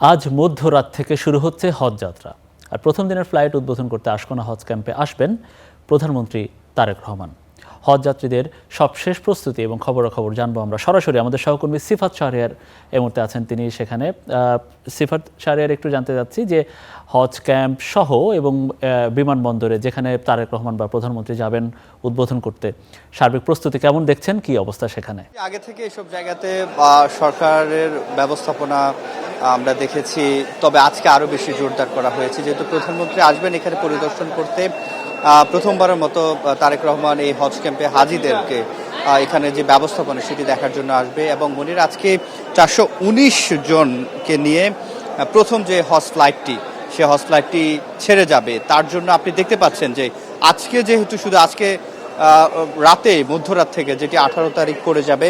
আজ মধ্যরাত থেকে শুরু হচ্ছে হজ যাত্রা। আর প্রথম দিনের ফ্লাইট উদ্বোধন করতে আশকোনা হজ ক্যাম্পে আসবেন প্রধানমন্ত্রী তারেক রহমান। হজ যাত্রীদের সবশেষ প্রস্তুতি এবং খবরাখবর জানবো আমরা সরাসরি। আমাদের সহকর্মী সিফাত শাহরিয়ার এই মুহূর্তে আছেন, তিনি সেখানে। সিফাত শাহরিয়ার, একটু জানতে চাচ্ছি যে হজ ক্যাম্প সহ এবং বিমানবন্দরে যেখানে তারেক রহমান বা প্রধানমন্ত্রী যাবেন উদ্বোধন করতে, সার্বিক প্রস্তুতি কেমন দেখছেন, কি অবস্থা সেখানে? আগে থেকে এসব জায়গাতে সরকারের ব্যবস্থাপনা আমরা দেখেছি, তবে আজকে আরো বেশি জোরদার করা হয়েছে, যেহেতু প্রধানমন্ত্রী আসবেন এখানে পরিদর্শন করতে। প্রথমবারের মতো তারেক রহমান এই হজ ক্যাম্পে হাজিদেরকে এখানে যে ব্যবস্থাপনা সেটি দেখার জন্য আসবে। এবং মনির, আজকে 419 জনকে নিয়ে প্রথম যে হজ ফ্লাইটটি, সে হজ ফ্লাইটটি ছেড়ে যাবে। তার জন্য আপনি দেখতে পাচ্ছেন যে আজকে যেহেতু শুধু আজকে রাতে মধ্যরাত থেকে, যেটি 18 তারিখ করে যাবে,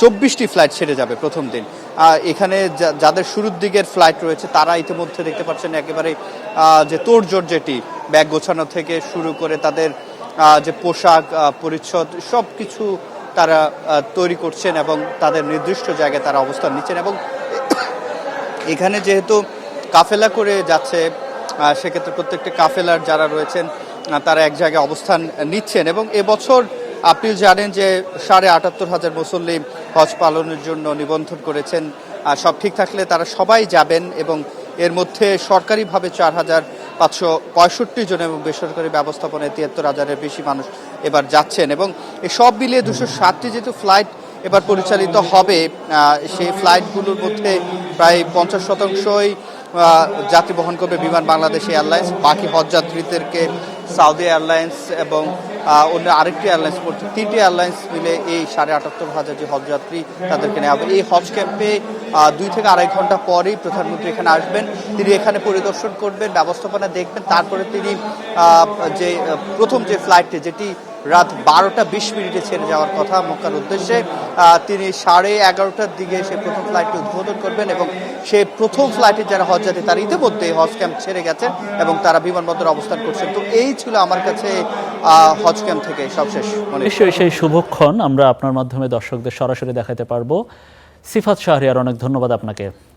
24টি ফ্লাইট ছেড়ে যাবে প্রথম দিন। এখানে যাদের শুরুর দিকের ফ্লাইট রয়েছে তারা ইতিমধ্যে দেখতে পাচ্ছেন একেবারে যে তোড়জোড়, যেটি ব্যাগ গোছানো থেকে শুরু করে তাদের যে পোশাক পরিচ্ছদ সব কিছু তারা তৈরি করছেন এবং তাদের নির্দিষ্ট জায়গায় তারা অবস্থান নিচ্ছেন। এবং এখানে যেহেতু কাফেলা করে যাচ্ছে, সেক্ষেত্রে প্রত্যেকটা কাফেলার যারা রয়েছেন তারা এক জায়গায় অবস্থান নিচ্ছেন। এবং এবছর আপনি জানেন যে ৭৮,৫০০ মুসল্লি হজ পালনের জন্য নিবন্ধন করেছেন। সব ঠিক থাকলে তারা সবাই যাবেন এবং এর মধ্যে সরকারিভাবে ৪,৫৬৫ জন এবং বেসরকারি ব্যবস্থাপনায় ৭৩,০০০-এর বেশি মানুষ এবার যাচ্ছেন। এবং এই সব মিলিয়ে ২৬০টি যেহেতু ফ্লাইট এবার পরিচালিত হবে, সেই ফ্লাইটগুলোর মধ্যে প্রায় ৫০% যাত্রী বহন করবে বিমান বাংলাদেশ এয়ারলাইন্স। বাকি হজ যাত্রীদেরকে সৌদি এয়ারলাইন্স এবং অন্য আরেকটি এয়ারলাইন্স, 3টি এয়ারলাইন্স মিলে এই ৭৮,৫০০ যে হজ যাত্রী তাদেরকে নেওয়া হবে। এই হজ ক্যাম্পে 2 থেকে আড়াই ঘন্টা পরেই প্রধানমন্ত্রী এখানে আসবেন। তিনি এখানে পরিদর্শন করবেন, ব্যবস্থাপনা দেখবেন। তারপরে তিনি যে প্রথম যে ফ্লাইটটি, যেটি রাত 12টা 20 মিনিটে ছেড়ে যাওয়ার কথা মক্কার উদ্দেশ্যে, তিনি 11:30টার দিকে সে প্রথম ফ্লাইটটি উদ্বোধন করবেন। এবং সে প্রথম ফ্লাইটে যারা হজ যাত্রী তারা ইতিমধ্যে হজ ক্যাম্প ছেড়ে গেছেন এবং তারা বিমানবন্দরে অবস্থান করছেন। তো এই ছিল আমার কাছে হজ ক্যাম্প থেকে সবশেষ। নিশ্চয়ই সেই শুভক্ষণ আমরা আপনার মাধ্যমে দর্শকদের সরাসরি দেখাতে পারবো। সিফাত শাহরিয়ার, অনেক ধন্যবাদ আপনাকে।